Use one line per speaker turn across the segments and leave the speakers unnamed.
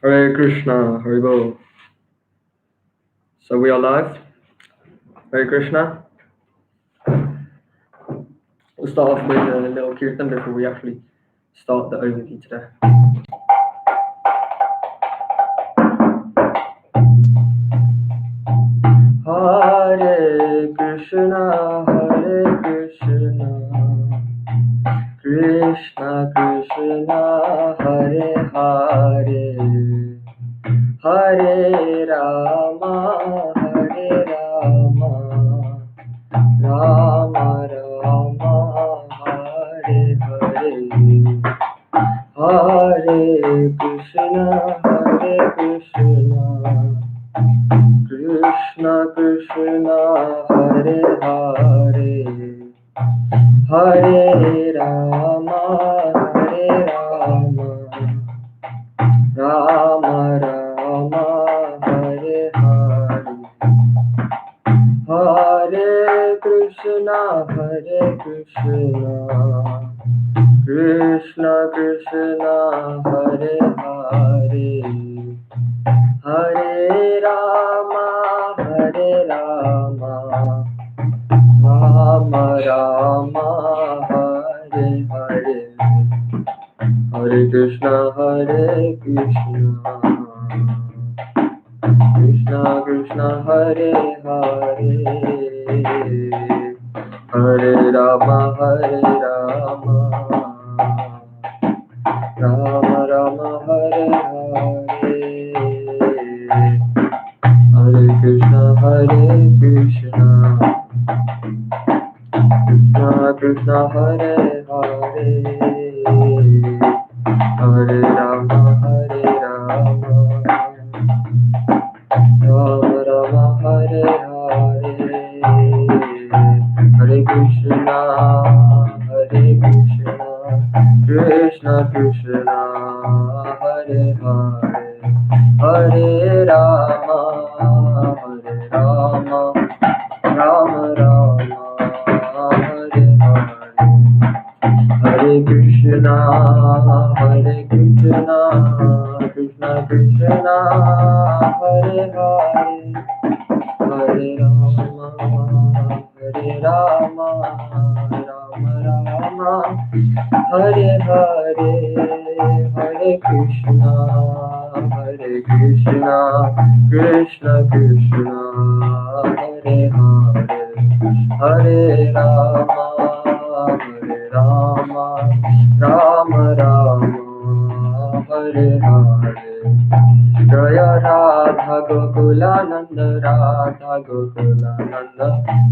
Hare Krishna, Hare Bol. So we are live. Hare Krishna. We'll start off with a little kirtan before we actually start the overview today. Hare Krishna, Krishna Krishna, Hare Hare, Hare Rama, Rama Rama, Hare Hare, Hare Krishna, Krishna Krishna, Hare Hare, Hare Rama, Rama Rama, Hare Hare, Hare Krishna, Krishna Krishna, Hare Hare, Hare Rama, Rama Rama, Hare Hare, Hare Krishna, Krishna Krishna, Hare Hare, Hare Rama, Rama Rama, Hare Hare, Hare Krishna, Krishna Krishna, Hare Hare, Hare Rama, Rama Rama, Hare Hare, Hare Krishna, Krishna Krishna, Hare Hare, Hare Rama, Rama Rama, Hare Hare, Hare Krishna, Krishna Krishna, Hare Hare, Hare Rama, Rama Rama, Hare Hare, Hare Krishna, Krishna Krishna, Hare Hare, Hare Rama, Rama Rama, Hare Hare. Jaya Radha Gokulananda,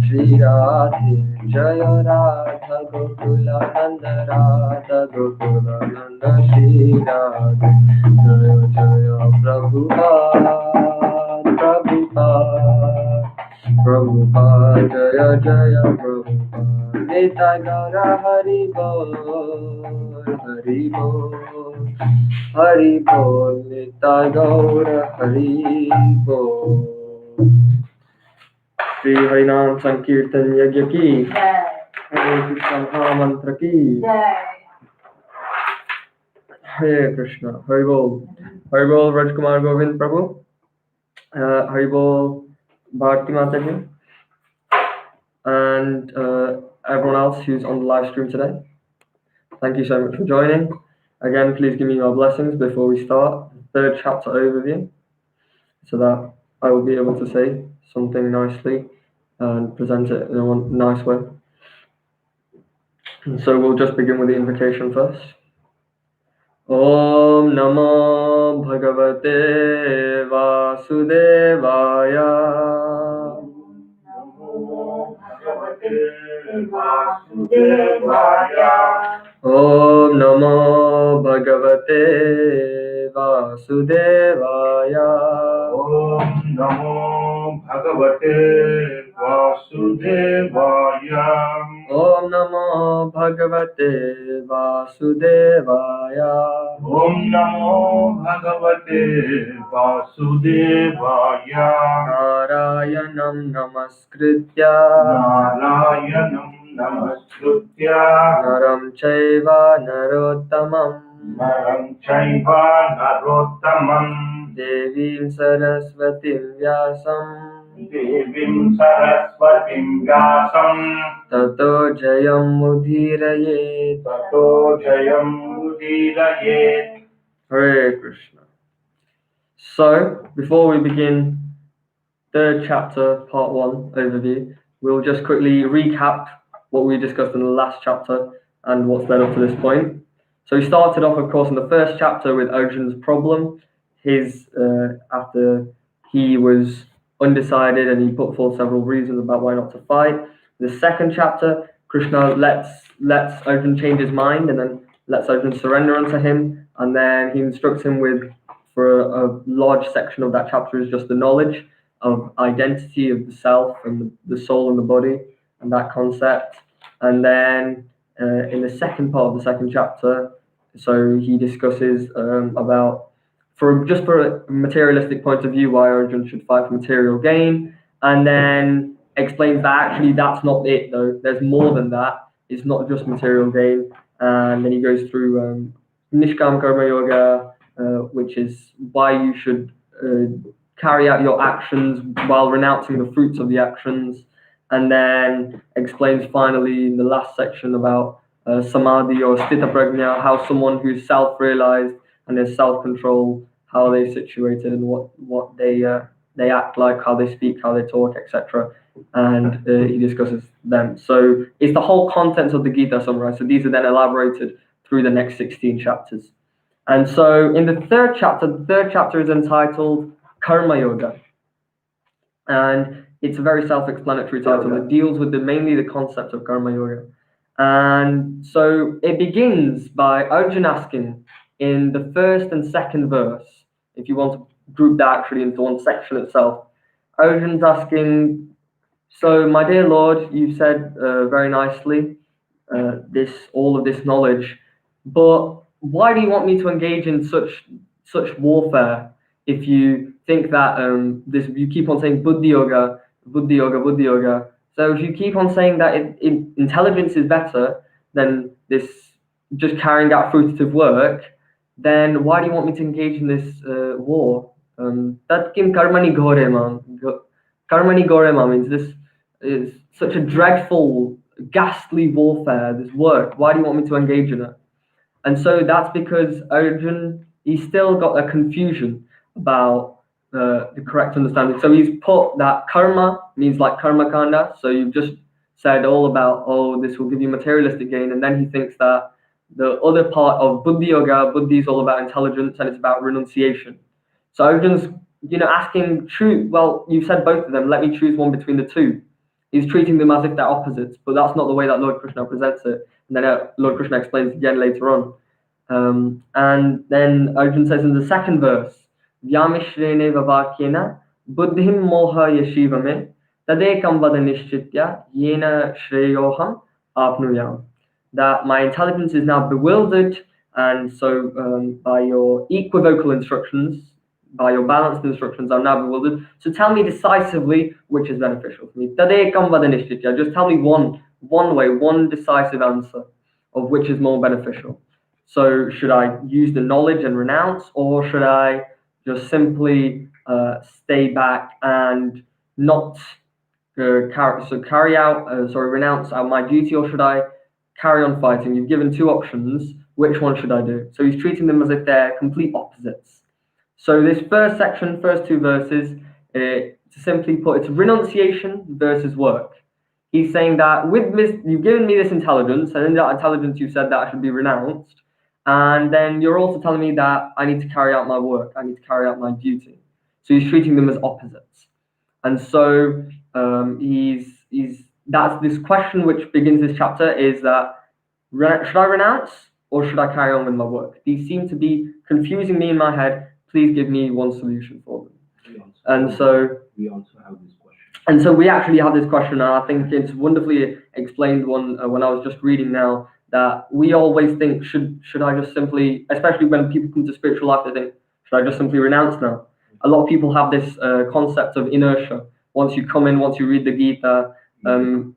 Shri Radhe. Jaya Radha Gokulananda, Shri Radhe. Jaya Jaya Prabhupada, Jaya Jaya Prabhupada. Nitya Gaura Hari Bol, Hari Bol. Hari Bol, Nitya Gaura Hari Bol. Shri Harinam Sankirtan Yajna ki, Hare Krishna Mahamantra ki, Hare Krishna, Hari Bol, Rajkumar Govind Prabhu, Hari Bol, Bharti Mataji, and everyone else who's on the live stream today. Thank you so much for joining. Again, please give me your blessings before we start the third chapter overview, so that I will be able to say something nicely and present it in a nice way. And so we'll just begin with the invocation first. Om Namo Bhagavate Vasudevaya. Om Namo Bhagavate Vasudevaya.
Om Namo Bhagavate Vasudevaya.
Om Namo Bhagavate Vasudevaya.
Om Namo Bhagavate Vasudevaya.
Narayanam Namaskritya,
Narayanam Namaskritya.
Naram Chaiva Narottamam,
नरं चैव नरोत्तमम्
देवीं सरस्वतीं व्यासं
देवीं सरस्वतीं व्यासं
ततो जयमुदीरयेत्.
ततो जयमुदीरयेत्.
Hare Krishna. So, before we begin third chapter, part 1 overview, we'll just quickly recap what we discussed in the last chapter and what's led up to this point. So we started off, of course, in the first chapter with Arjun's problem. After he was undecided and he put forth several reasons about why not to fight. The second chapter, Krishna lets Arjun change his mind and then lets Arjun surrender unto him, and then he instructs him for a large section of that chapter is just the knowledge of identity of the self and the soul and the body and that concept. And then in the second part of the second chapter, so he discusses about for a materialistic point of view why Arjun should fight for material gain, and then explains that actually that's not it though. There's more than that. It's not just material gain. And then he goes through Nishkam Karma Yoga, which is why you should carry out your actions while renouncing the fruits of the actions, and then explains finally in the last section about samadhi or sthita prajna, how someone who's self-realized and has self-control, how they're situated and what they act like, how they speak, how they talk, etc. And he discusses them. So it's the whole contents of the Gita summarized. So these are then elaborated through the next 16 chapters. And so in the third chapter is entitled Karma Yoga. And it's a very self-explanatory title. It deals with mainly the concept of Karma Yoga. And so it begins by Arjun asking in the first and second verse, if you want to group that actually into one section itself, Arjun's asking, so my dear Lord, you said very nicely all of this knowledge, but why do you want me to engage in such warfare if you think that you keep on saying buddhi yoga, buddhi yoga, buddhi yoga? So if you keep on saying that intelligence is better than this just carrying out fruitive work, then why do you want me to engage in this war? Tat kim karmani ghore mam. Karmani ghore mam means this is such a dreadful, ghastly warfare, this work. Why do you want me to engage in it? And so that's because Arjun, he's still got a confusion about the correct understanding. So he's put that karma means like karma kanda. So you've just said all about, oh, this will give you materialistic gain. And then he thinks that the other part of buddhi yoga, buddhi is all about intelligence and it's about renunciation. So Arjun's, asking, well, you've said both of them. Let me choose one between the two. He's treating them as if they're opposites, but that's not the way that Lord Krishna presents it. And then Lord Krishna explains again later on. And then Arjun says in the second verse, Vyamishrene vavakyena buddhim moha yashivame tadekam vada nishchitya yena shreyoham apnuyam. That my intelligence is now bewildered, and so by your equivocal instructions, by your balanced instructions, I'm now bewildered. So tell me decisively which is beneficial for me. Tadekam vada nishchitya. Just tell me one way, one decisive answer of which is more beneficial. So should I use the knowledge and renounce, or should I just simply stay back and not renounce out my duty, or should I carry on fighting? You've given two options. Which one should I do? So he's treating them as if they're complete opposites. So this first section, first two verses, to simply put, it's renunciation versus work. He's saying that you've given me this intelligence, and in that intelligence you said that I should be renounced. And then you're also telling me that I need to carry out my work, I need to carry out my duty. So he's treating them as opposites. And so that's this question which begins this chapter is that should I renounce or should I carry on with my work? These seem to be confusing me in my head. Please give me one solution for them.
We also have this question.
And so we actually have this question, and I think it's wonderfully explained when I was just reading now, that we always think, should I just simply, especially when people come to spiritual life, they think, should I just simply renounce now? A lot of people have this concept of inertia. Once you come in, once you read the Gita,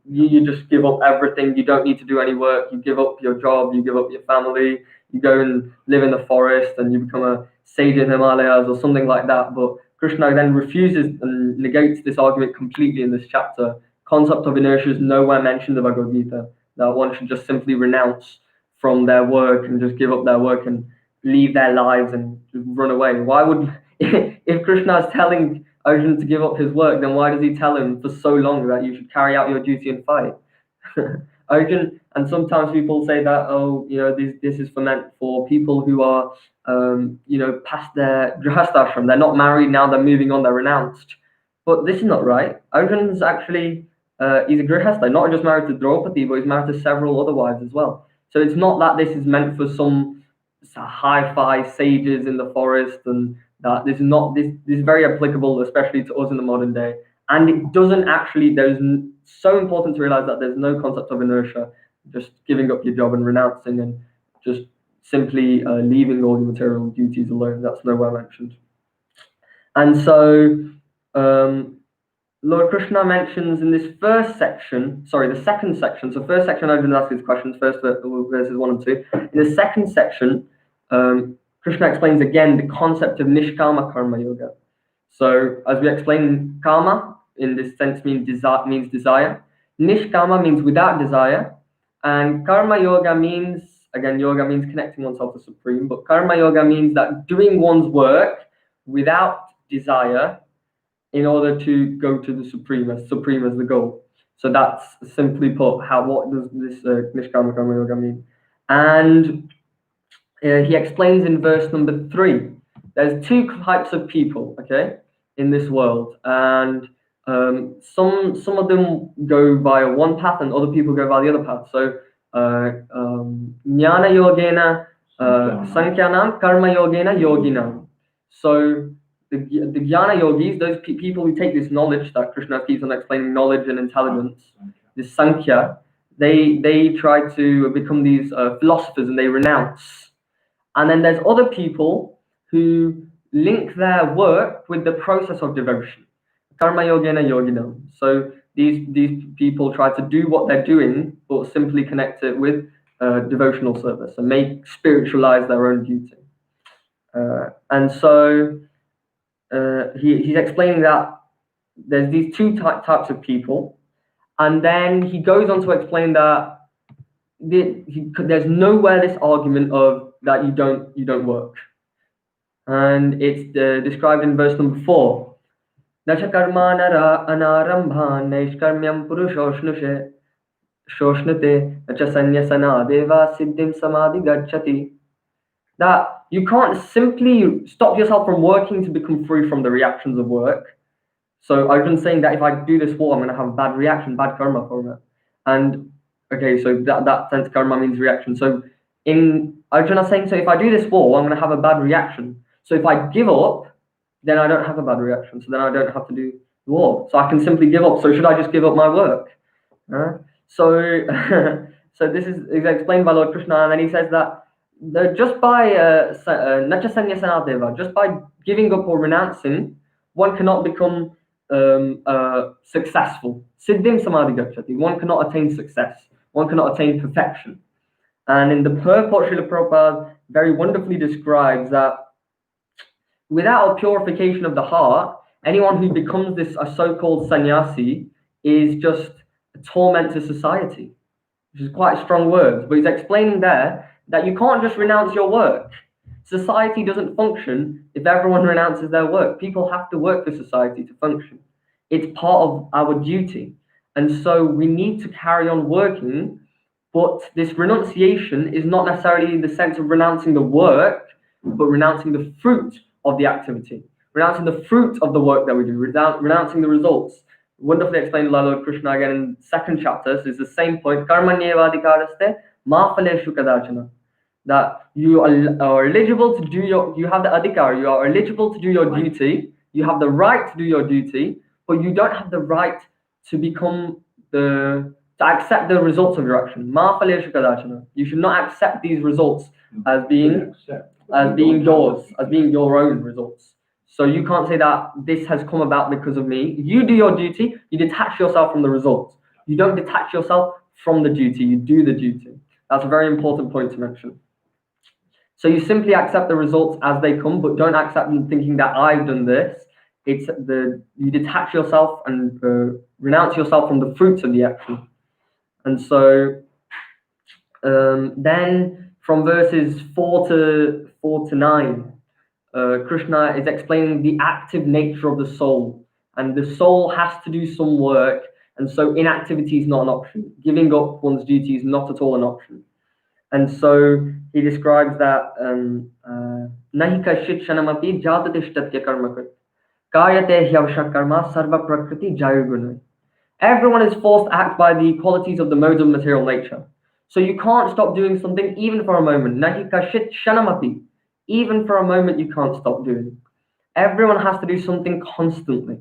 you just give up everything. You don't need to do any work. You give up your job. You give up your family. you go and live in the forest and you become a sage in the Himalayas or something like that. But Krishna then refuses and negates this argument completely in this chapter. Concept of inertia is nowhere mentioned in the Bhagavad Gita, that one should just simply renounce from their work and just give up their work and leave their lives and just run away. Why would, if Krishna is telling Arjun to give up his work, then why does he tell him for so long that you should carry out your duty and fight? Arjun, and sometimes people say that, oh, this is meant for people who are, past their grihastashram. They're not married now, they're moving on, they're renounced. But this is not right. Arjun's actually, he's a grihastha, not just married to Draupadi, but he's married to several other wives as well. So it's not that this is meant for some hi-fi sages in the forest, and that this is very applicable, especially to us in the modern day. And it doesn't actually, so important to realize that there's no concept of inertia, just giving up your job and renouncing and just simply leaving all your material duties alone. That's nowhere mentioned. And so Lord Krishna mentions in this the second section. So first section, I've been asking these questions, first verses 1 and 2. In the second section, Krishna explains again the concept of nishkama karma yoga. So as we explained, karma in this sense means desire. Nishkama means without desire. And karma yoga means, again, yoga means connecting oneself to Supreme, but karma yoga means that doing one's work without desire in order to go to the Supreme as the goal. So that's simply put, what does this Nishkama Karma Yoga mean? And he explains in verse number 3, there's two types of people, okay, in this world. And some of them go via one path and other people go via the other path. So Jnana Yogena Sankhyanam Karma Yogena Yoginam. So the Jnana Yogis, those people who take this knowledge that Krishna keeps on explaining, knowledge and intelligence, this Sankhya, they try to become these philosophers and they renounce. And then there's other people who link their work with the process of devotion. Karma Yogena Yoginam. So these people try to do what they're doing, but simply connect it with devotional service and spiritualize their own duty. And so he's explaining that there's these two types of people, and then he goes on to explain that there's nowhere this argument of that you don't work, and it's described in verse number 4. Nacha karma nara anarambha naishkarmyam purushoshnushte shoshnate nacha sanyasana deva siddhim samadhi gacchati. That you can't simply stop yourself from working to become free from the reactions of work. So Arjun's saying that if I do this war, I'm going to have a bad reaction, bad karma from it. And okay, so that sense karma means reaction. So in Arjuna saying, so if I do this war, I'm going to have a bad reaction. So if I give up, then I don't have a bad reaction. So then I don't have to do the war. So I can simply give up. So should I just give up my work? So this is explained by Lord Krishna, and then he says that just by nacha sanyasana deva, just by giving up or renouncing, one cannot become successful. Siddhim samadhi gacchati. One cannot attain success. One cannot attain perfection. And in the purport, Srila Prabhupada very wonderfully describes that without a purification of the heart, anyone who becomes a so-called sannyasi is just a torment to society, which is quite strong words. But he's explaining there that you can't just renounce your work. Society doesn't function if everyone renounces their work. People have to work for society to function. It's part of our duty. And so we need to carry on working, but this renunciation is not necessarily in the sense of renouncing the work, but renouncing the fruit of the activity, renouncing the fruit of the work that we do, renouncing the results. Wonderfully explained by Lord Krishna again in the second chapter. So it's the same point. Karmanyevadikaraste ma phaleshu kadachana. That you are eligible to do you have the adhikar, you are eligible to do your duty, you have the right to do your duty, but you don't have the right to accept the results of your action. Ma phaleshu kadachana. You should not accept these results as being yours, as being your own results. So you can't say that this has come about because of me. You do your duty, you detach yourself from the results. You don't detach yourself from the duty, you do the duty. That's a very important point to mention. So you simply accept the results as they come, but don't accept them thinking that I've done this. You detach yourself and renounce yourself from the fruits of the action. And so then from verses 4 to 9, Krishna is explaining the active nature of the soul, and the soul has to do some work, and so inactivity is not an option. Giving up one's duty is not at all an option. And so he describes that nahi kashit shanamapi jatadishtatya karmakrit kayate hyavasha karma sarva prakriti jayoguna. Everyone is forced to act by the qualities of the modes of material nature. So you can't stop doing something even for a moment. Nahi kashit shanamapi. Even for a moment, you can't stop doing. Everyone has to do something constantly.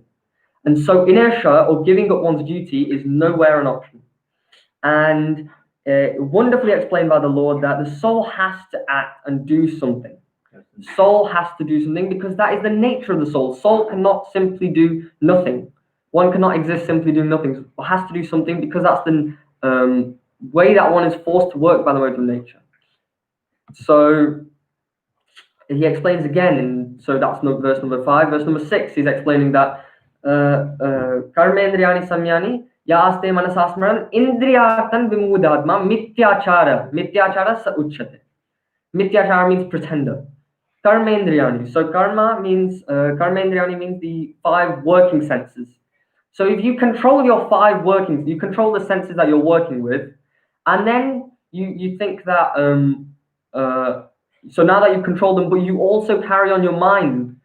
And so inertia or giving up one's duty is nowhere an option. And wonderfully explained by the Lord that the soul has to act and do something. The soul has to do something because that is the nature of the soul. Soul cannot simply do nothing. One cannot exist simply doing nothing. One has to do something because that's the way that one is forced to work by the modes of nature. So he explains again, and so that's verse number 5. Verse number 6, he's explaining that karmendriyani samyani yaste manasasmaran indriyartan vimudadma mityachara sa uchyate. Mityachara means pretender. Karmendriyani. So karmendriyani means the 5 working senses. So if you control your 5 workings, you control the senses that you're working with, and then you think that so now that you control them, but you also carry on your mind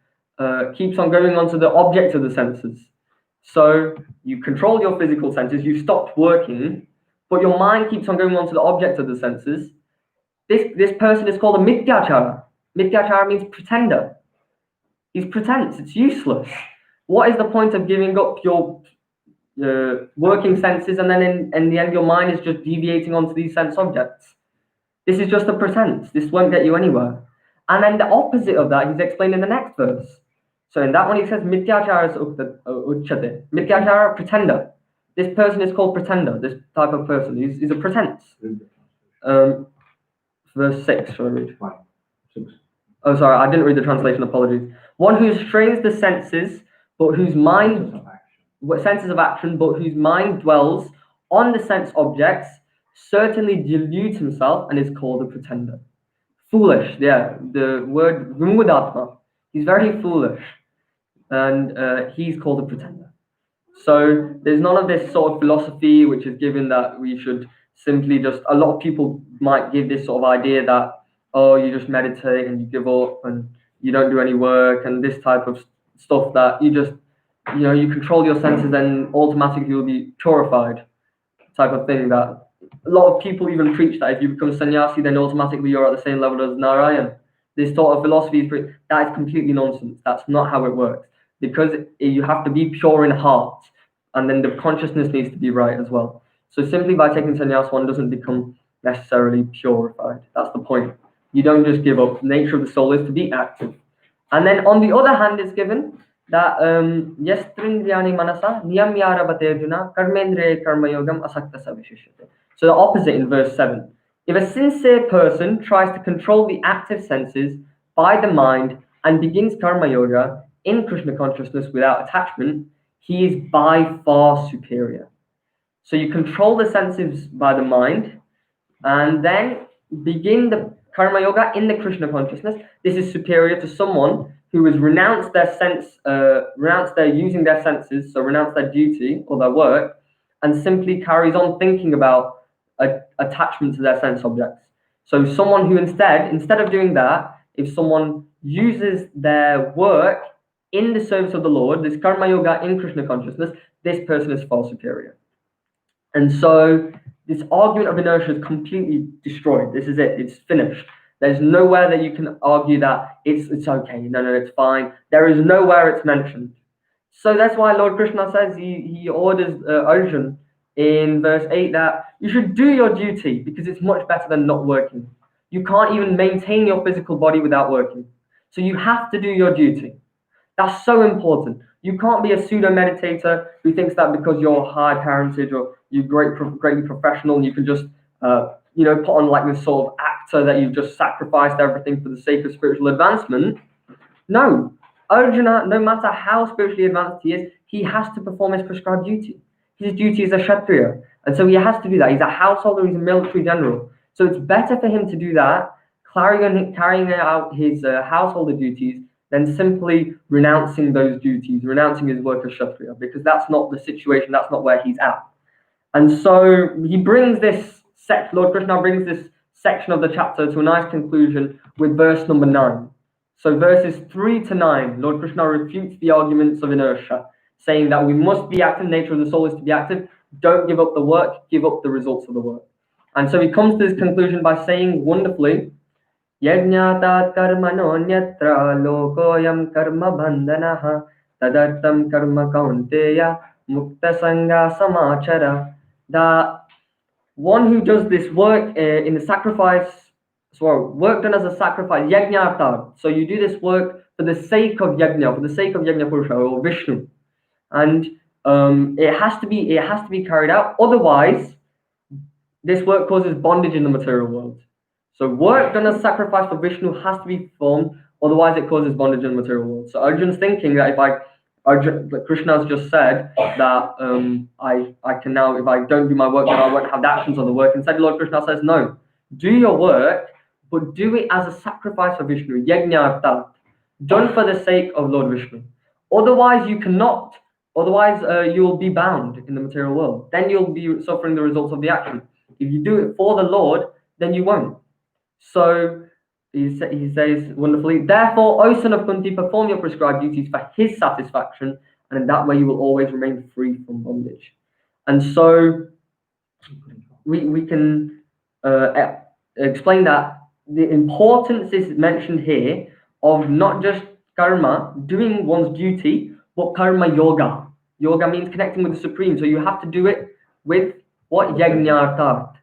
keeps on going on to the object of the senses. So you control your physical senses, you stopped working, but your mind keeps on going on to the object of the senses. This person is called a mityachara. Mityachara means pretender. He's pretense. It's useless. What is the point of giving up your working senses and then in the end your mind is just deviating onto these sense objects? This is just a pretense. This won't get you anywhere. And then the opposite of that, he's explained in the next verse. So in that one, he says, Mityachara uchyate. Mityachara, pretender. This person is called pretender, this type of person. He's a pretense. Verse 6, shall I read?
5, 6.
Oh, sorry, I didn't read the translation, apologies. One who strains the senses, but whose mind, senses of action, but whose mind dwells on the sense objects, certainly deludes himself and is called a pretender. Foolish, yeah, the word vimudatma. He's very foolish, and he's called a pretender. So there's none of this sort of philosophy which is given that we should simply just, a lot of people might give this sort of idea that, oh, you just meditate and you give up and you don't do any work and this type of stuff that you just, you control your senses and automatically you'll be purified type of thing. That a lot of people even preach that if you become sannyasi, then automatically you're at the same level as Narayan. This sort of philosophy, that is completely nonsense. That's not how it works. Because you have to be pure in heart, and then the consciousness needs to be right as well. So simply by taking sannyas, one doesn't become necessarily purified. That's the point. You don't just give up. The nature of the soul is to be active. And then on the other hand, it's given that yastrindriyani manasa niyamyarabhatejuna karmendriye karmayogam asakta savishishyate. So the opposite in verse 7. If a sincere person tries to control the active senses by the mind and begins karma yoga in Krishna consciousness without attachment, he is by far superior. So you control the senses by the mind and then begin the karma yoga in the Krishna consciousness. This is superior to someone who has renounced their using their senses, so renounced their duty or their work, and simply carries on thinking about attachment to their sense objects. So someone who instead of doing that, if someone uses their work in the service of the Lord, this karma yoga in Krishna consciousness, this person is far superior. And so this argument of inertia is completely destroyed. This is it. It's finished. There's nowhere that you can argue that it's okay. No, it's fine. There is nowhere it's mentioned. So that's why Lord Krishna says he orders Arjun in verse 8 that you should do your duty because it's much better than not working. You can't even maintain your physical body without working. So you have to do your duty. That's so important. You can't be a pseudo meditator who thinks that because you're high parentage or you're greatly professional, you can just put on like this sort of actor that you've just sacrificed everything for the sake of spiritual advancement. No, Arjuna, no matter how spiritually advanced he is, he has to perform his prescribed duty. His duty is a Kshatriya, and so he has to do that. He's a householder, he's a military general. So it's better for him to do that, carrying out his householder duties, than simply renouncing those duties, renouncing his work as Kshatriya, because that's not the situation, that's not where he's at. And so he brings this Lord Krishna brings this section of the chapter to a nice conclusion with verse number 9. So verses 3 to 9, Lord Krishna refutes the arguments of inertia, saying that we must be active, nature of the soul is to be active, don't give up the work, give up the results of the work. And so he comes to this conclusion by saying wonderfully, Yajñātāt karmano nyatra lokoyam karma bandhanaha tadartam karma kaunteya mukta sangha samachara. That one who does this work in the sacrifice, work done as a sacrifice, yajñātāt. So you do this work for the sake of yajna, for the sake of yajna purusha or Vishnu, and it has to be carried out. Otherwise, this work causes bondage in the material world. So work done as sacrifice for Vishnu has to be performed, otherwise it causes bondage in the material world. So Arjun's thinking that Krishna has just said that I can now, if I don't do my work, then I won't have the actions on the work. Instead, Lord Krishna says, no, do your work, but do it as a sacrifice for Vishnu, yajñārtāt, done for the sake of Lord Vishnu. Otherwise, you cannot. Otherwise, you'll be bound in the material world. Then you'll be suffering the results of the action. If you do it for the Lord, then you won't. So he says wonderfully, therefore, O son of Kunti, perform your prescribed duties for his satisfaction, and in that way you will always remain free from bondage. And so we can explain that the importance is mentioned here of not just karma, doing one's duty, but karma yoga. Yoga means connecting with the Supreme. So you have to do it with what? Yajñārtāt.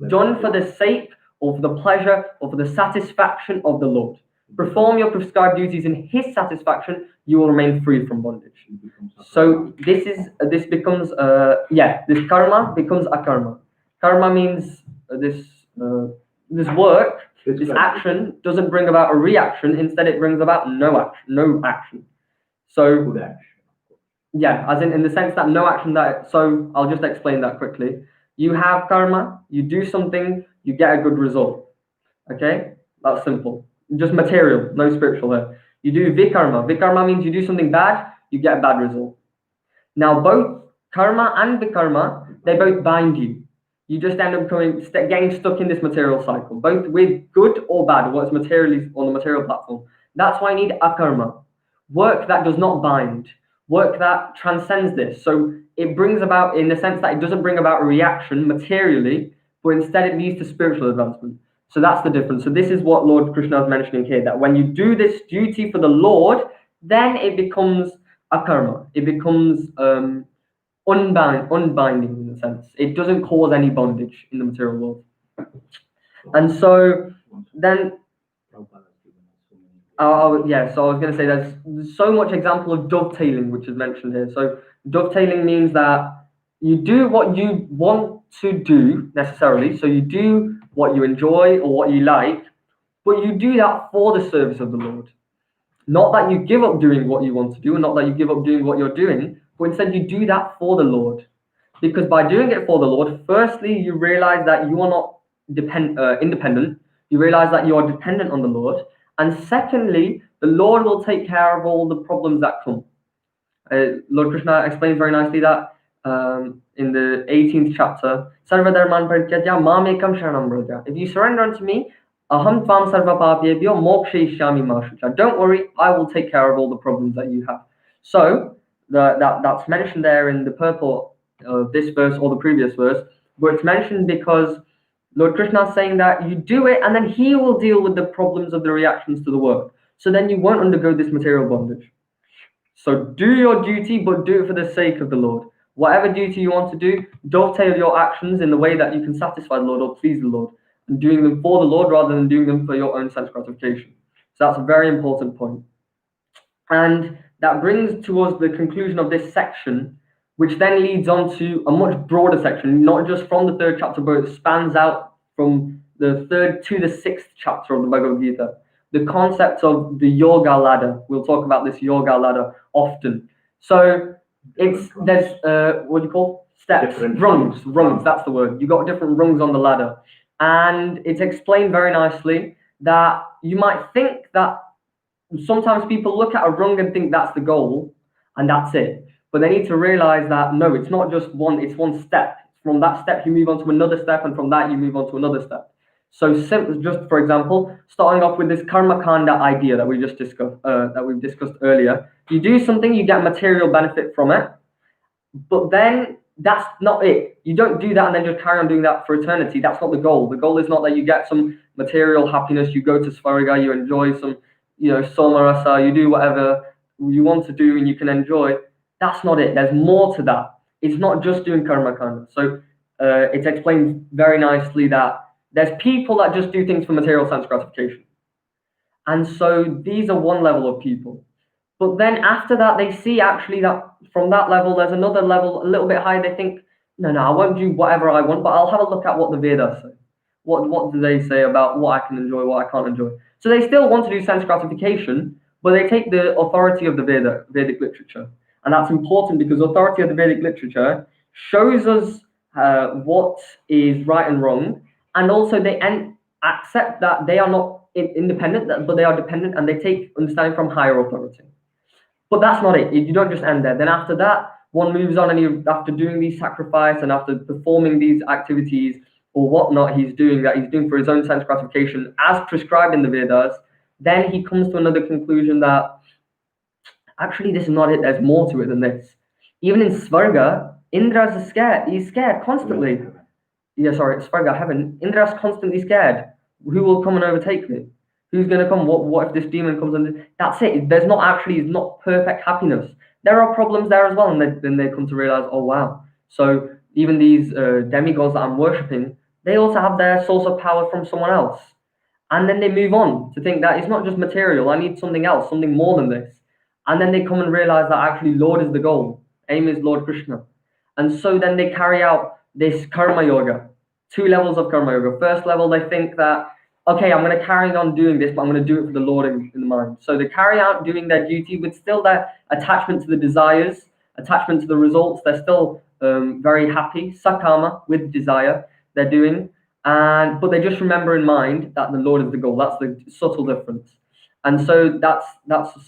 Done for the sake or for the pleasure or for the satisfaction of the Lord. Perform your prescribed duties in his satisfaction, you will remain free from bondage. So this becomes this karma becomes akarma. Karma means this work, this action doesn't bring about a reaction, instead it brings about no action. So
Good action.
Yeah, as in the sense that no action so I'll just explain that quickly. You have karma, you do something, you get a good result. Okay? That's simple. Just material, no spiritual there. You do vikarma. Vikarma means you do something bad, you get a bad result. Now, both karma and vikarma, they both bind you. You just end up getting stuck in this material cycle, both with good or bad, what's materially on the material platform. That's why you need akarma. Work that does not bind. Work that transcends this. So it brings about, in the sense that it doesn't bring about a reaction materially, but instead it leads to spiritual advancement. So that's the difference. So this is what Lord Krishna is mentioning here, that when you do this duty for the Lord, then it becomes akarma. It becomes unbinding in a sense. It doesn't cause any bondage in the material world. And so then, so I was going to say there's so much example of dovetailing which is mentioned here. So dovetailing means that you do what you want to do necessarily. So you do what you enjoy or what you like, but you do that for the service of the Lord. Not that you give up doing what you want to do, and not that you give up doing what you're doing, but instead you do that for the Lord. Because by doing it for the Lord, firstly, you realize that you are not independent. You realize that you are dependent on the Lord. And secondly, the Lord will take care of all the problems that come. Lord Krishna explains very nicely that in the 18th chapter, Sarva dharman parityaja mamekam sharanam vraja. If you surrender unto me, aham tvam sarva papyebhyo mokshayishyami ma shucha. Don't worry, I will take care of all the problems that you have. So that's mentioned there in the purport of this verse or the previous verse, but it's mentioned because Lord Krishna is saying that you do it and then he will deal with the problems of the reactions to the work. So then you won't undergo this material bondage. So do your duty, but do it for the sake of the Lord. Whatever duty you want to do, dovetail your actions in the way that you can satisfy the Lord or please the Lord, and doing them for the Lord rather than doing them for your own sense gratification. So that's a very important point. And that brings towards the conclusion of this section, which then leads on to a much broader section, not just from the third chapter, but it spans out from the 3rd to the 6th chapter of the Bhagavad Gita. The concept of the yoga ladder. We'll talk about this yoga ladder often. So there's what do you call steps, rungs. That's the word. You got different rungs on the ladder, and it's explained very nicely that you might think that sometimes people look at a rung and think that's the goal and that's it. But they need to realize that no, it's not just one, it's one step. From that step, you move on to another step, and from that, you move on to another step. So simple, just for example, starting off with this karma kanda idea that we just discussed, that we've discussed earlier. You do something, you get material benefit from it, but then that's not it. You don't do that and then just carry on doing that for eternity. That's not the goal. The goal is not that you get some material happiness, you go to Svarga, you enjoy some, somarasa, you do whatever you want to do and you can enjoy. That's not it. There's more to that. It's not just doing karma kanda. So it's explained very nicely that there's people that just do things for material sense gratification. And so these are one level of people. But then after that, they see actually that from that level, there's another level a little bit higher. They think, no, I won't do whatever I want, but I'll have a look at what the Vedas say. What do they say about what I can enjoy, what I can't enjoy? So they still want to do sense gratification, but they take the authority of the Vedic literature. And that's important because authority of the Vedic literature shows us what is right and wrong. And also they accept that they are not independent, but they are dependent, and they take understanding from higher authority. But that's not it. You don't just end there. Then after that, one moves on, and after doing these sacrifice and after performing these activities or whatnot he's doing for his own sense gratification as prescribed in the Vedas, then he comes to another conclusion that actually this is not it. There's more to it than this. Even in Svarga, Indra is scared. He's scared constantly. Svarga, heaven. Indra's constantly scared. Who will come and overtake me? Who's going to come? What if this demon comes? And that's it. There's not perfect happiness. There are problems there as well. And then they come to realize, oh, wow. So even these demigods that I'm worshipping, they also have their source of power from someone else. And then they move on to think that it's not just material. I need something else, something more than this. And then they come and realize that actually Lord is the goal. Aim is Lord Krishna. And so then they carry out this karma yoga. 2 levels of karma yoga. First level, they think that, okay, I'm going to carry on doing this, but I'm going to do it for the Lord in the mind. So they carry out doing their duty with still their attachment to the desires, attachment to the results. They're still very happy, sakama, with desire they're doing. But they just remember in mind that the Lord is the goal. That's the subtle difference. And so that's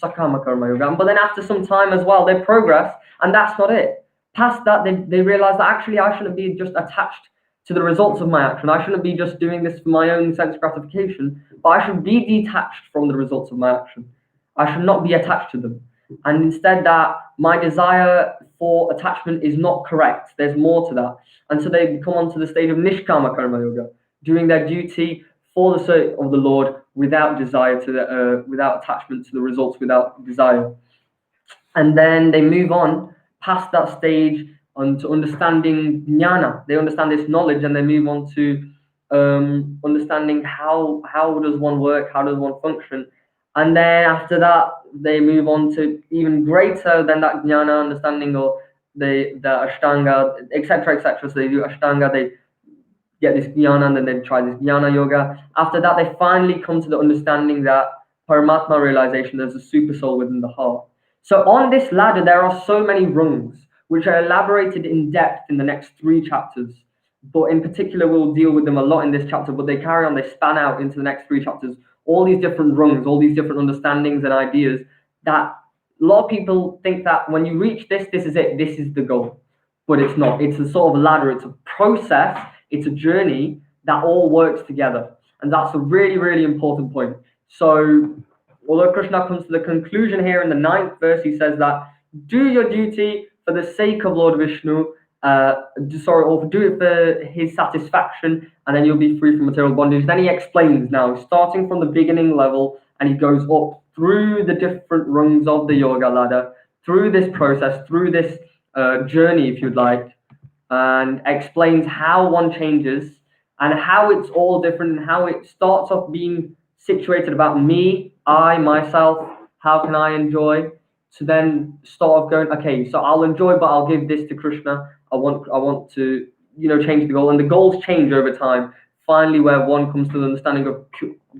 sakama karma yoga. But then after some time as well, they progress, and that's not it. Past that, they realize that actually I shouldn't be just attached to the results of my action. I shouldn't be just doing this for my own sense gratification, but I should be detached from the results of my action. I should not be attached to them. And instead that my desire for attachment is not correct. There's more to that. And so they come onto the stage of nishkama karma yoga, doing their duty for the sake of the Lord without desire without attachment to the results, without desire. And then they move on past that stage onto understanding jnana. They understand this knowledge, and they move on to understanding how does one work, how does one function. And then after that, they move on to even greater than that jnana understanding, or the ashtanga, etc., etc. So they do ashtanga, they get this jnana, and then they try this jnana yoga. After that, they finally come to the understanding that Paramatma realization, there's a super soul within the heart. So on this ladder, there are so many rungs, which are elaborated in depth in the next 3 chapters. But in particular, we'll deal with them a lot in this chapter, but they carry on, they span out into the next 3 chapters. All these different rungs, all these different understandings and ideas that a lot of people think that when you reach this is it, this is the goal. But it's not. It's a sort of ladder, it's a process, it's a journey that all works together. And that's a really, really important point. So although Krishna comes to the conclusion here in the 9th verse, he says that do your duty for the sake of Lord Vishnu, or do it for his satisfaction, and then you'll be free from material bondage. Then he explains now, starting from the beginning level, and he goes up through the different rungs of the yoga ladder, through this process, through this journey, if you'd like, and explains how one changes and how it's all different, and how it starts off being situated about me, I, myself, how can I enjoy, to then start off going, okay, so I'll enjoy, but I'll give this to Krishna. I want to, change the goal. And the goals change over time finally where one comes to the understanding of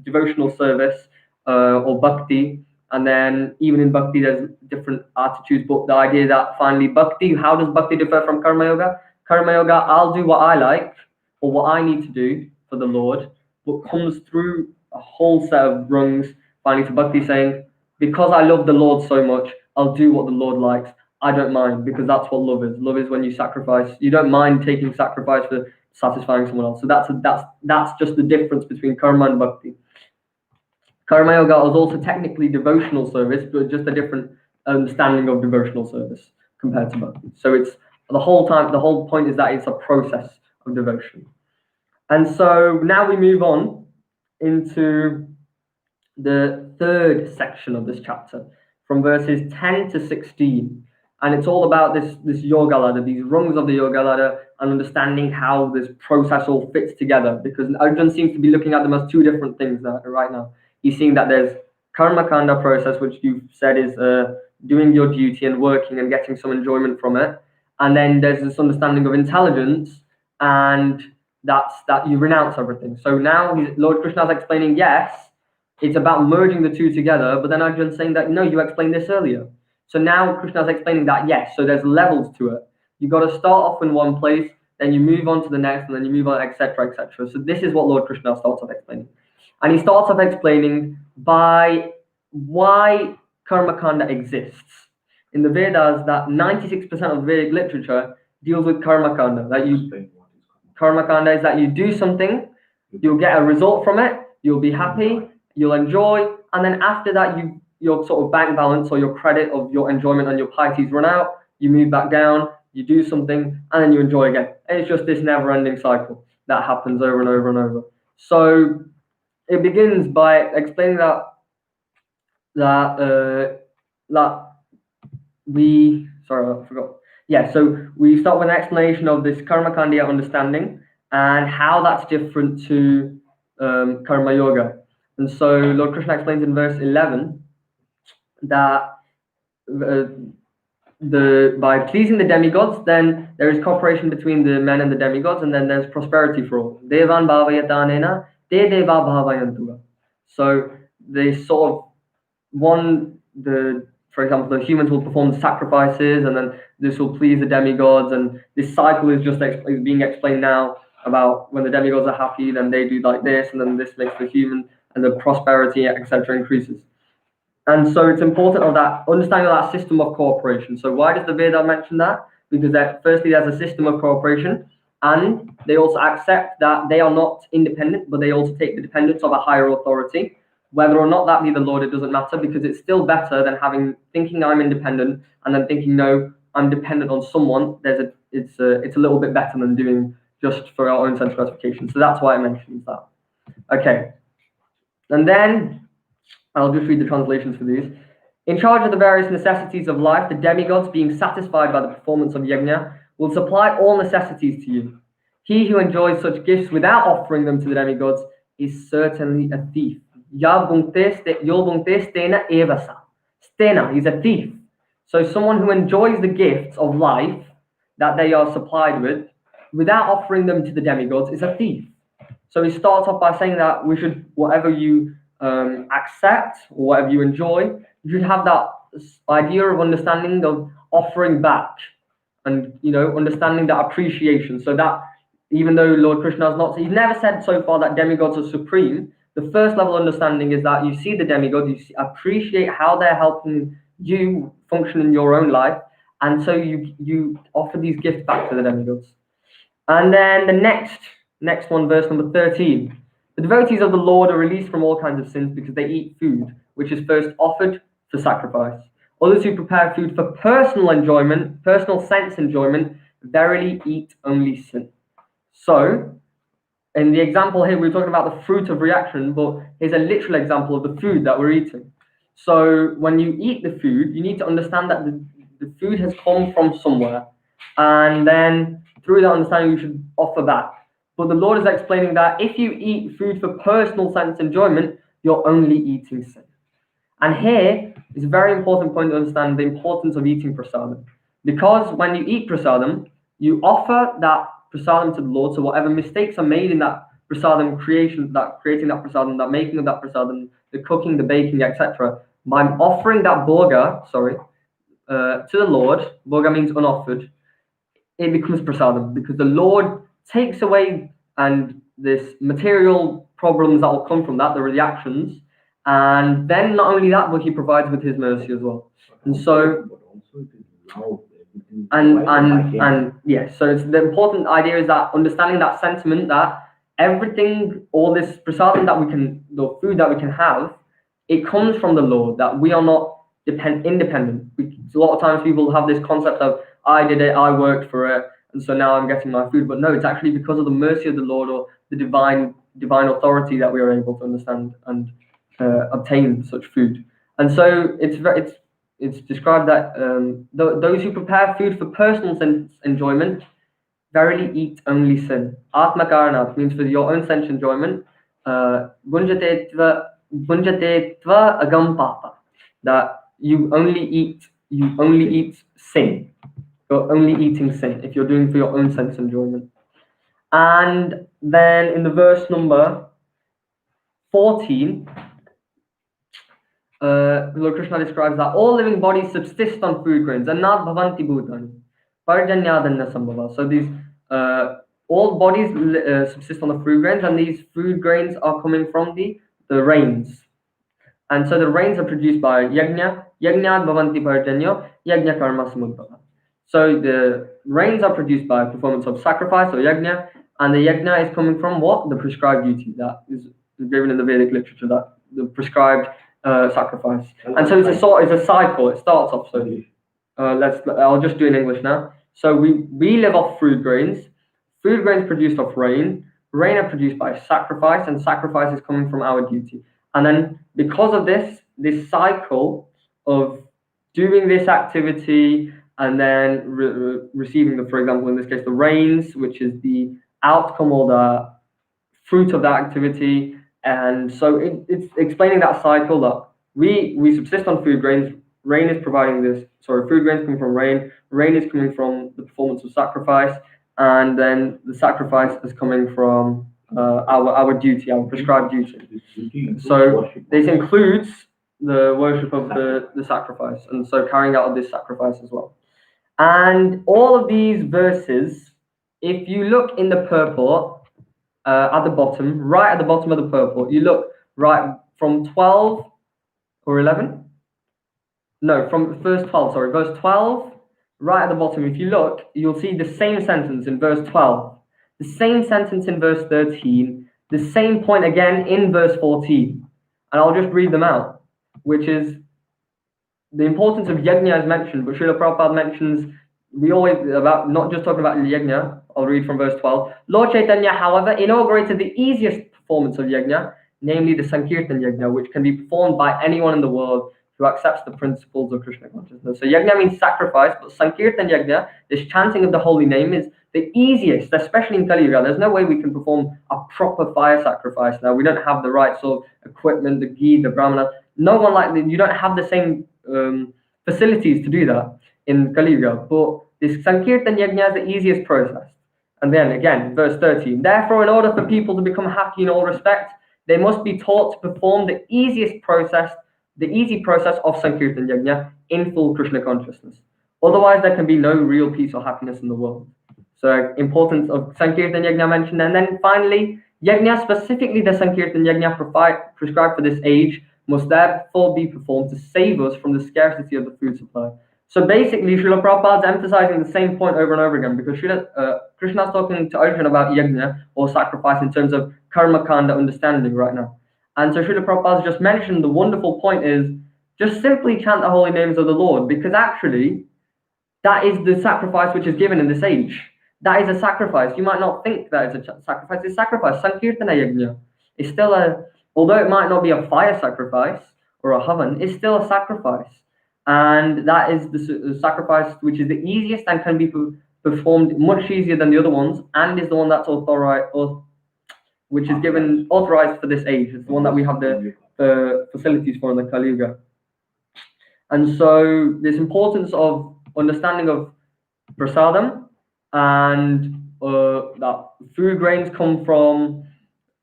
devotional service or bhakti. And then even in bhakti, there's different attitudes. But the idea that finally bhakti, how does bhakti differ from karma yoga? Karma yoga, I'll do what I like or what I need to do for the Lord, but comes through a whole set of rungs, finally to bhakti saying, because I love the Lord so much, I'll do what the Lord likes. I don't mind, because that's what love is. Love is when you sacrifice. You don't mind taking sacrifice for satisfying someone else. So that's just the difference between karma and bhakti. Karma yoga is also technically devotional service, but just a different understanding of devotional service compared to bhakti. So it's the whole point is that it's a process of devotion. And so now we move on into the third section of this chapter, from verses 10 to 16. And it's all about this yoga ladder, these rungs of the yoga ladder, and understanding how this process all fits together. Because Arjun seems to be looking at them as two different things right now. He's seeing that there's karma kanda process, which you've said is doing your duty and working and getting some enjoyment from it. And then there's this understanding of intelligence, and that's that you renounce everything. So now Lord Krishna is explaining, yes, it's about merging the two together, but then Arjun's saying that, no, you explained this earlier. So now Krishna's explaining that, yes, so there's levels to it. You got to start off in one place, then you move on to the next, and then you move on, etc., etc. So this is what Lord Krishna starts off explaining. And he starts off explaining by why karma kanda exists. In the Vedas, that 96% of Vedic literature deals with karma kanda. Karma kanda is that you do something, you'll get a result from it, you'll be happy, you'll enjoy, and then after that, your sort of bank balance or your credit of your enjoyment and your pieties run out, you move back down, you do something, and then you enjoy again. And it's just this never-ending cycle that happens over and over and over. So it begins by explaining that we, sorry, I forgot. Yeah, so we start with an explanation of this karma kandiya understanding and how that's different to karma yoga. And so Lord Krishna explains in verse 11 that by pleasing the demigods, then there is cooperation between the men and the demigods, and then there's prosperity for all. Devan bhavayatanena, de deva bhavayantuga. So they sort of for example, the humans will perform sacrifices, and then this will please the demigods, and this cycle is just being explained now about when the demigods are happy, then they do like this, and then this makes the human and the prosperity, etc., increases. And so it's important of that understanding of that system of cooperation. So why does the Veda mention that? Because firstly, there's a system of cooperation, and they also accept that they are not independent, but they also take the dependence of a higher authority. Whether or not that be the Lord, it doesn't matter, because it's still better than thinking I'm independent and then thinking, no, I'm dependent on someone. It's a little bit better than doing just for our own sense gratification. So that's why it mentions that. Okay. And then I'll just read the translations for these. In charge of the various necessities of life, the demigods, being satisfied by the performance of yajna, will supply all necessities to you. He who enjoys such gifts without offering them to the demigods is certainly a thief. Stena evasa. Stena is a thief. So someone who enjoys the gifts of life that they are supplied with without offering them to the demigods is a thief. So he starts off by saying that we should, whatever you accept or whatever you enjoy, you should have that idea of understanding of offering back, and understanding that appreciation. So that even though Lord Krishna has not, he's never said so far that demigods are supreme. The first level understanding is that you see the demigods, you appreciate how they're helping you function in your own life, and so you offer these gifts back to the demigods. And then the next one, verse number 13. The devotees of the Lord are released from all kinds of sins because they eat food, which is first offered for sacrifice. Others who prepare food for personal enjoyment, personal sense enjoyment, verily eat only sin. So, in the example here, we're talking about the fruit of reaction, but here's a literal example of the food that we're eating. So, when you eat the food, you need to understand that the food has come from somewhere, and then through that understanding, you should offer that. But the Lord is explaining that if you eat food for personal sense enjoyment, you're only eating sin. And here is a very important point to understand the importance of eating prasadam. Because when you eat prasadam, you offer that prasadam to the Lord, so whatever mistakes are made in that prasadam creation, that creating that prasadam, that making of that prasadam, the cooking, the baking, etc. By offering that bhoga, to the Lord, bhoga means unoffered, it becomes prasadam because the Lord takes away and this material problems that will come from that, the reactions, and then not only that, but He provides with His mercy as well. And so,
But also it is now everything
and
provided by Him.
yes, so it's the important idea is that understanding that sentiment that everything, all this prasadam that we can, the food that we can have, it comes from the Lord. That we are not independent. A lot of times people have this concept of I did it, I worked for it, and so now I'm getting my food. But no, it's actually because of the mercy of the Lord or the divine authority that we are able to understand and obtain such food. And so it's described that those who prepare food for personal enjoyment verily eat only sin. Atma karanat means for your own sense enjoyment. Bunjate tva agam papa. That you only eat sin. You're only eating sin if you're doing for your own sense enjoyment. And then in the verse number 14, Lord Krishna describes that all living bodies subsist on food grains and not bhavanti bhutani. Parjanyadanna sambhava. So these all bodies subsist on the food grains, and these food grains are coming from the rains. And so the rains are produced by yajna, yajnat bhavanti parjanyo, yajna karma samudbhava. So the rains are produced by performance of sacrifice or yajna, and the yajna is coming from what? The prescribed duty that is given in the Vedic literature, that the prescribed sacrifice. And so it's a cycle. It starts off. So I'll just do it in English now. So we live off food grains. Food grains produced off rain. Rain are produced by sacrifice, and sacrifice is coming from our duty. And then because of this cycle of doing this activity and then receiving for example, in this case, the rains, which is the outcome or the fruit of that activity. And so it's explaining that cycle that we subsist on food grains. Rain is providing this. Sorry, food grains come from rain. Rain is coming from the performance of sacrifice, and then the sacrifice is coming from our duty, our prescribed duty. So this includes the worship of the sacrifice, and so carrying out of this sacrifice as well. And all of these verses, if you look in the purport at the bottom, right at the bottom of the purport, you look right from 12 or 11. No, from verse 12, sorry, verse 12, right at the bottom, if you look, you'll see the same sentence in verse 12, the same sentence in verse 13, the same point again in verse 14. And I'll just read them out, which is the importance of yajna is mentioned, but Srila Prabhupada mentions, we always, about not just talking about yajna. I'll read from verse 12. Lord Chaitanya, however, inaugurated the easiest performance of yajna, namely the Sankirtan yajna, which can be performed by anyone in the world who accepts the principles of Krishna consciousness. So yajna means sacrifice, but Sankirtan yajna, this chanting of the holy name, is the easiest, especially in Kali Yuga. There's no way we can perform a proper fire sacrifice now. We don't have the right sort of equipment, the ghee, the brahmana. No one you don't have the same facilities to do that in Kali Yuga. But this Sankirtan yajna is the easiest process. And then again, verse 13. Therefore, in order for people to become happy in all respects, they must be taught to perform the easy process of Sankirtan yajna in full Krishna consciousness. Otherwise, there can be no real peace or happiness in the world. So, importance of Sankirtan yajna mentioned. And then finally, yajna, specifically the Sankirtan yajna prescribed for this age, must therefore be performed to save us from the scarcity of the food supply. So basically, Srila Prabhupada is emphasizing the same point over and over again, because Krishna is talking to Arjun about yajna or sacrifice in terms of karma kanda understanding right now. And so Srila Prabhupada just mentioned the wonderful point is just simply chant the holy names of the Lord, because actually that is the sacrifice which is given in this age. That is a sacrifice. You might not think that is a sacrifice. It's sacrifice. Sankirtana yajna is still although it might not be a fire sacrifice or a havan, it's still a sacrifice. And that is the sacrifice which is the easiest and can be performed much easier than the other ones, and is the one that's authorized, which is given authorized for this age. It's the one that we have the facilities for in the Kali Yuga. And so this importance of understanding of prasadam, and that food grains come from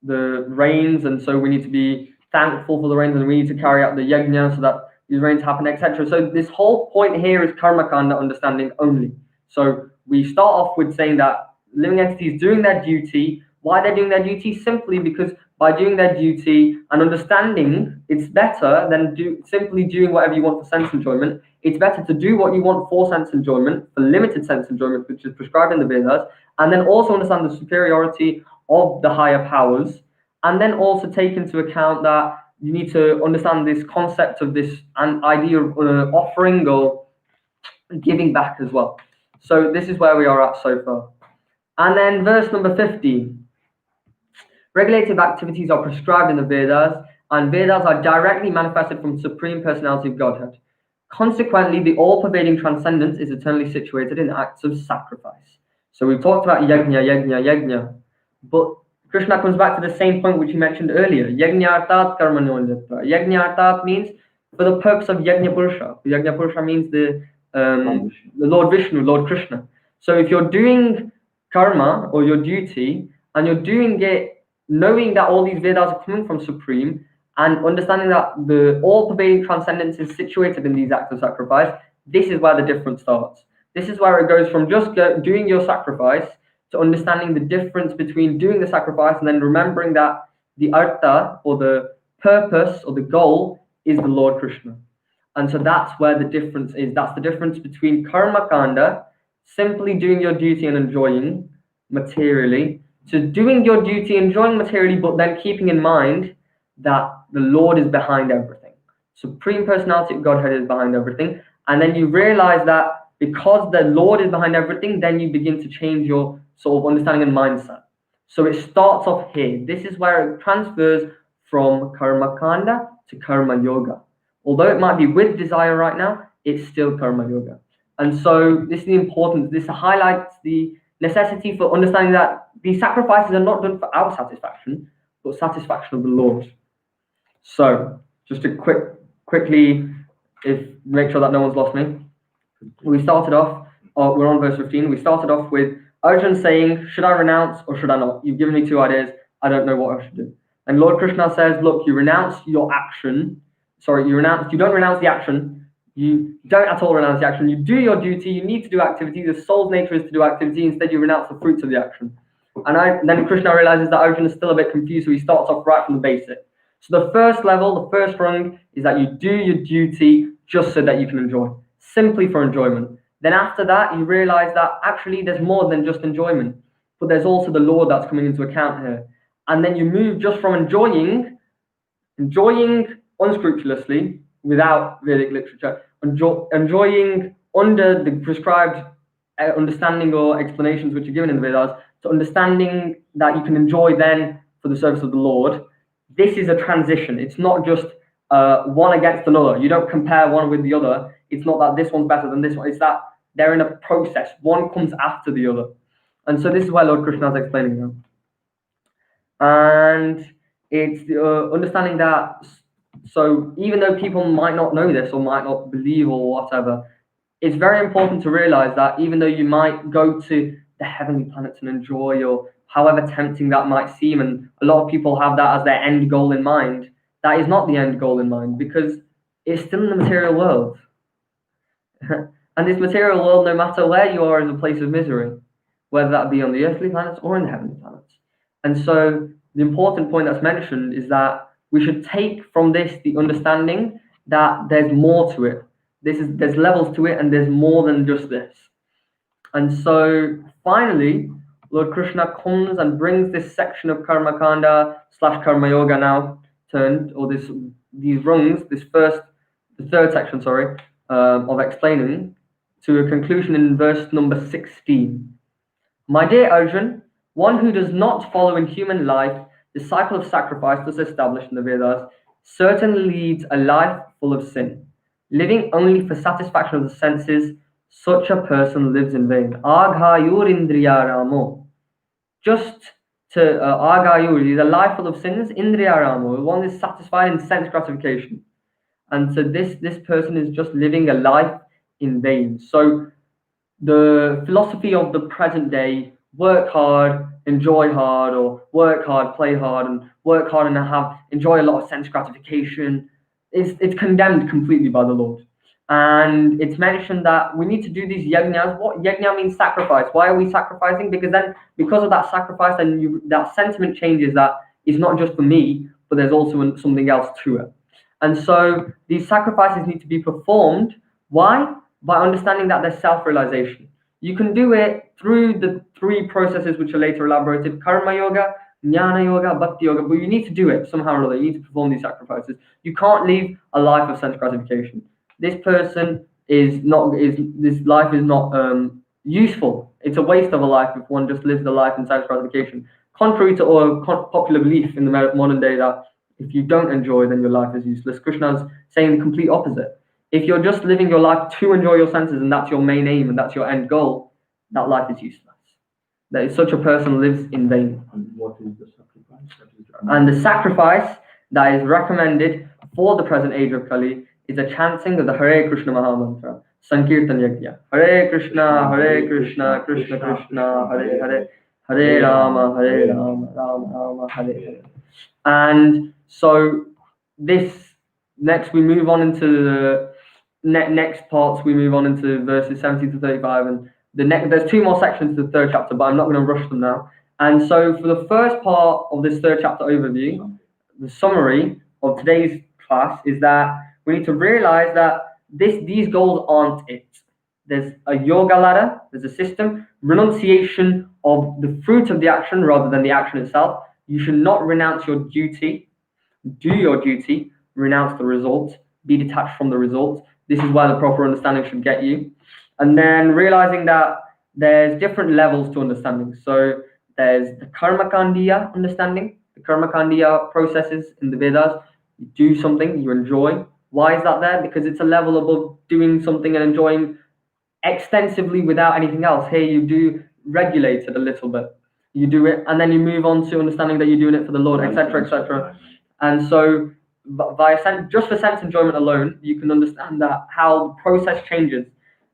the rains, and so we need to be thankful for the rains, and we need to carry out the yajna so that these rains happen, etc. So this whole point here is karma kanda understanding only. So we start off with saying that living entities doing their duty. Why they're doing their duty? Simply because by doing their duty and understanding, it's better than simply doing whatever you want for sense enjoyment. It's better to do what you want for sense enjoyment, for limited sense enjoyment, which is prescribed in the Vedas, and then also understand the superiority of the higher powers, and then also take into account that you need to understand this concept of this and idea of offering or giving back as well. So this is where we are at so far. And then verse number 15. Regulative activities are prescribed in the Vedas, and Vedas are directly manifested from Supreme Personality of Godhead. Consequently, the all-pervading transcendence is eternally situated in acts of sacrifice. So we've talked about yajna, but Krishna comes back to the same point which he mentioned earlier. Yajnartat karmanonyatra. Yajnartat means for the purpose of Yajna Purusha. Yajna Purusha means the Lord Vishnu, Lord Krishna. So if you're doing karma or your duty, and you're doing it knowing that all these Vedas are coming from Supreme, and understanding that the all-pervading transcendence is situated in these acts of sacrifice, this is where the difference starts. This is where it goes from just doing your sacrifice to understanding the difference between doing the sacrifice and then remembering that the artha, or the purpose, or the goal, is the Lord Krishna. And so that's where the difference is. That's the difference between karma kanda, simply doing your duty and enjoying materially, to doing your duty, enjoying materially, but then keeping in mind that the Lord is behind everything. Supreme Personality of Godhead is behind everything. And then you realize that because the Lord is behind everything, then you begin to change your sort of understanding and mindset. So it starts off here. This is where it transfers from karma kanda to karma yoga. Although it might be with desire right now, it's still karma yoga. And so this is the importance. This highlights the necessity for understanding that these sacrifices are not done for our satisfaction, but satisfaction of the Lord. So just to quickly, make sure that no one's lost me. We started off, we're on verse 15. We started off with Arjun saying, should I renounce or should I not? You've given me two ideas. I don't know what I should do. And Lord Krishna says, look, you renounce your action. Sorry, you don't renounce the action. You don't at all renounce the action. You do your duty. You need to do activity. The soul's nature is to do activity. Instead, you renounce the fruits of the action. And then Krishna realizes that Arjun is still a bit confused, so he starts off right from the basic. So the first level, the first rung, is that you do your duty just so that you can enjoy, simply for enjoyment. Then after that, you realize that actually there's more than just enjoyment, but there's also the Lord that's coming into account here. And then you move just from enjoying unscrupulously, without Vedic literature, enjoying under the prescribed understanding or explanations which are given in the Vedas, to understanding that you can enjoy then for the service of the Lord. This is a transition. It's not just one against another. You don't compare one with the other. It's not that this one's better than this one. It's that they're in a process. One comes after the other. And so this is why Lord Krishna is explaining now. And it's understanding that, so even though people might not know this or might not believe or whatever, it's very important to realize that even though you might go to the heavenly planets and enjoy, or however tempting that might seem, and a lot of people have that as their end goal in mind, that is not the end goal in mind, because it's still in the material world. And this material world, no matter where you are, is a place of misery, whether that be on the earthly planets or in the heavenly planets. And so the important point that's mentioned is that we should take from this the understanding that there's more to it. There's levels to it, and there's more than just this. And so finally, Lord Krishna comes and brings this section of Karma Kanda / Karma Yoga now turned, or these rungs, the third section, of explaining, to a conclusion in verse number 16. My dear Arjun, one who does not follow in human life the cycle of sacrifice thus established in the Vedas certainly leads a life full of sin. Living only for satisfaction of the senses, such a person lives in vain. Aghayur indriya ramo. Just to aghayur is a life full of sins. Indriya ramo, one is satisfied in sense gratification. And so this person is just living a life in vain. So the philosophy of the present day, work hard, enjoy hard or work hard, play hard, and work hard and enjoy a lot of sense gratification. It's condemned completely by the Lord. And it's mentioned that we need to do these yajnas. What yajna means sacrifice. Why are we sacrificing? Because of that sacrifice, then that sentiment changes that it's not just for me, but there's also something else to it. And so these sacrifices need to be performed. Why? By understanding that there's self-realization. You can do it through the three processes which are later elaborated: karma yoga, jnana yoga, bhakti yoga. But you need to do it somehow or other. You need to perform these sacrifices. You can't live a life of sense gratification. This person this life is not useful. It's a waste of a life if one just lives the life in sense gratification. Contrary to all popular belief in the modern day that if you don't enjoy, then your life is useless. Krishna's saying the complete opposite. If you're just living your life to enjoy your senses and that's your main aim and that's your end goal, that life is useless. That such a person lives in vain.
And what is the sacrifice?
And the sacrifice that is recommended for the present age of Kali is a chanting of the Hare Krishna Mahamantra, Sankirtan Yajna. Hare Krishna, Krishna Krishna, Hare Hare, Hare Rama, Rama Rama, Hare Hare. And so this next we move on into the next parts. We move on into verses 70 to 35, and there's two more sections to the third chapter, but I'm not going to rush them now. And so for the first part of this third chapter overview, the summary of today's class is that we need to realize that these goals aren't it. There's a yoga ladder, there's a system, renunciation of the fruit of the action rather than the action itself. You should not renounce your duty. Do your duty, renounce the result, be detached from the result. This is why the proper understanding should get you. And then realizing that there's different levels to understanding. So there's the karmakandiya understanding, the karmakandiya processes in the Vedas. You do something you enjoy. Why is that there? Because it's a level above doing something and enjoying extensively without anything else. Here you do regulate it a little bit. You do it, and then you move on to understanding that you're doing it for the Lord, etc., etc. And so, just for sense enjoyment alone, you can understand that how the process changes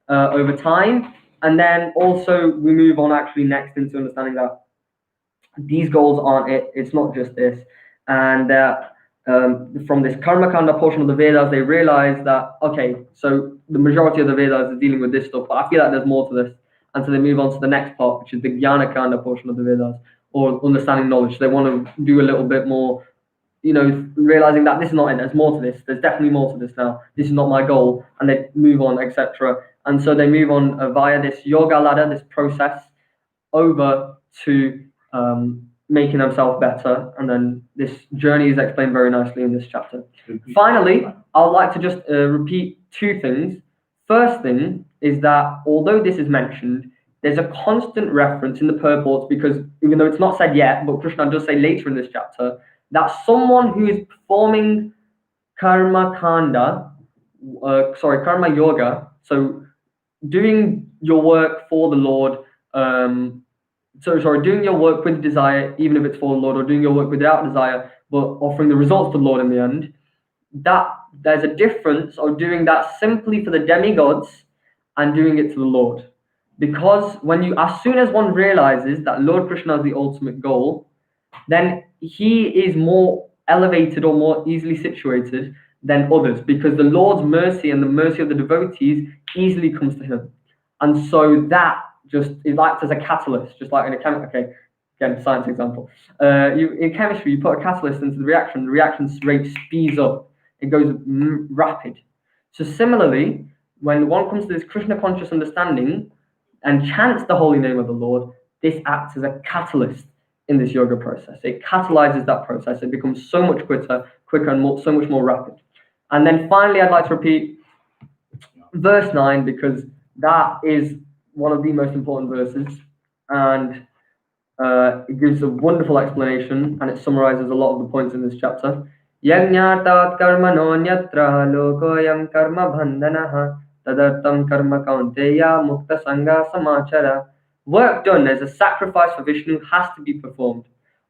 over time. And then also we move on actually next into understanding that these goals aren't it. It's not just this, and from this Karmakanda portion of the Vedas, they realize that okay, so the majority of the Vedas is dealing with this stuff, but I feel like there's more to this. And so they move on to the next part, which is the Jnana-kanda portion of the Vedas, or understanding knowledge. They want to do a little bit more, realizing that this is not it. There's more to this. There's definitely more to this now. This is not my goal. And they move on, etc. And so they move on via this yoga ladder, this process, over to making themselves better. And then this journey is explained very nicely in this chapter. Finally, I would like to just repeat two things. First thing is that although this is mentioned, there's a constant reference in the purports, because even though it's not said yet, but Krishna does say later in this chapter, that someone who is performing karma yoga, so doing your work for the Lord, doing your work with desire, even if it's for the Lord, or doing your work without desire, but offering the results to the Lord in the end, that there's a difference of doing that simply for the demigods and doing it to the Lord. Because as soon as one realizes that Lord Krishna is the ultimate goal, then he is more elevated or more easily situated than others, because the Lord's mercy and the mercy of the devotees easily comes to him. And so that just is acts as a catalyst, just like in a again, science example. In chemistry, you put a catalyst into the reaction rate speeds up. It goes rapid. So similarly, when one comes to this Krishna conscious understanding and chants the holy name of the Lord, this acts as a catalyst in this yoga process. It catalyzes that process. It becomes so much quicker and so much more rapid. And then finally, I'd like to repeat verse 9, because that is one of the most important verses, and it gives a wonderful explanation, and it summarizes a lot of the points in this chapter. Yajñātat karmano nyatra lokoyam karma bandhanaha tadartam karma kaunteya mukta sangha samachara. Work done as a sacrifice for Vishnu has to be performed.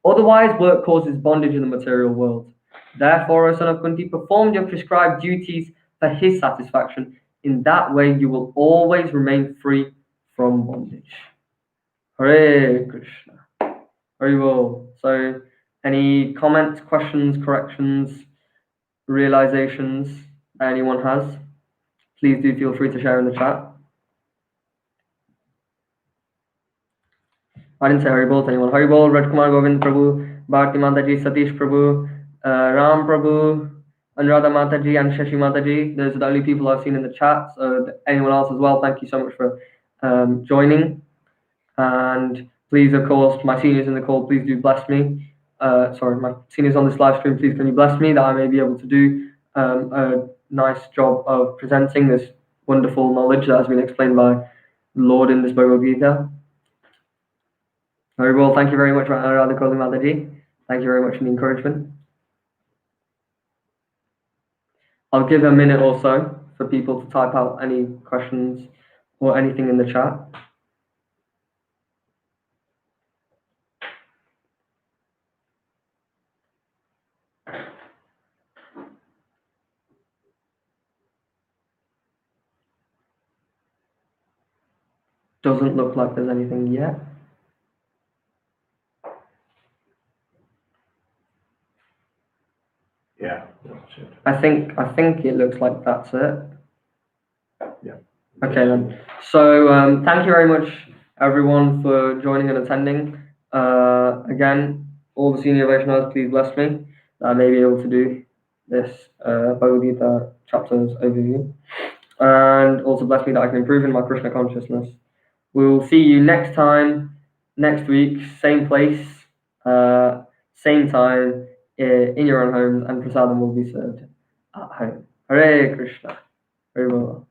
Otherwise, work causes bondage in the material world. Therefore, O son of Kunti, perform your prescribed duties for his satisfaction. In that way, you will always remain free from bondage. Hare Krishna. Very well. So, any comments, questions, corrections, realizations that anyone has, please do feel free to share in the chat. I didn't say Haribol to anyone. Haribol, Red Kumar Govind Prabhu, Bharti Mataji, Satish Prabhu, Ram Prabhu, Anuradha Mataji, and Shashi Mataji. Those are the only people I've seen in the chat. So anyone else as well, thank you so much for joining. And please, of course, my seniors in the call, please do bless me. Sorry, my seniors on this live stream, please can you bless me that I may be able to do a nice job of presenting this wonderful knowledge that has been explained by the Lord in this Bhagavad Gita. Very well, thank you very much, Radha Koli Mataji. Thank you very much for the encouragement. I'll give a minute or so for people to type out any questions or anything in the chat. Doesn't look like there's anything yet.
Yeah, that's it.
I think it looks like that's it.
Yeah.
Okay then. So thank you very much everyone for joining and attending. Again, all the senior Vaishnavas, please bless me that I may be able to do this Bhagavad Gita chapters overview. And also bless me that I can improve in my Krishna consciousness. We'll see you next time, next week, same place, same time, in your own homes, and prasadam will be served at home. Hare Krishna. Very well.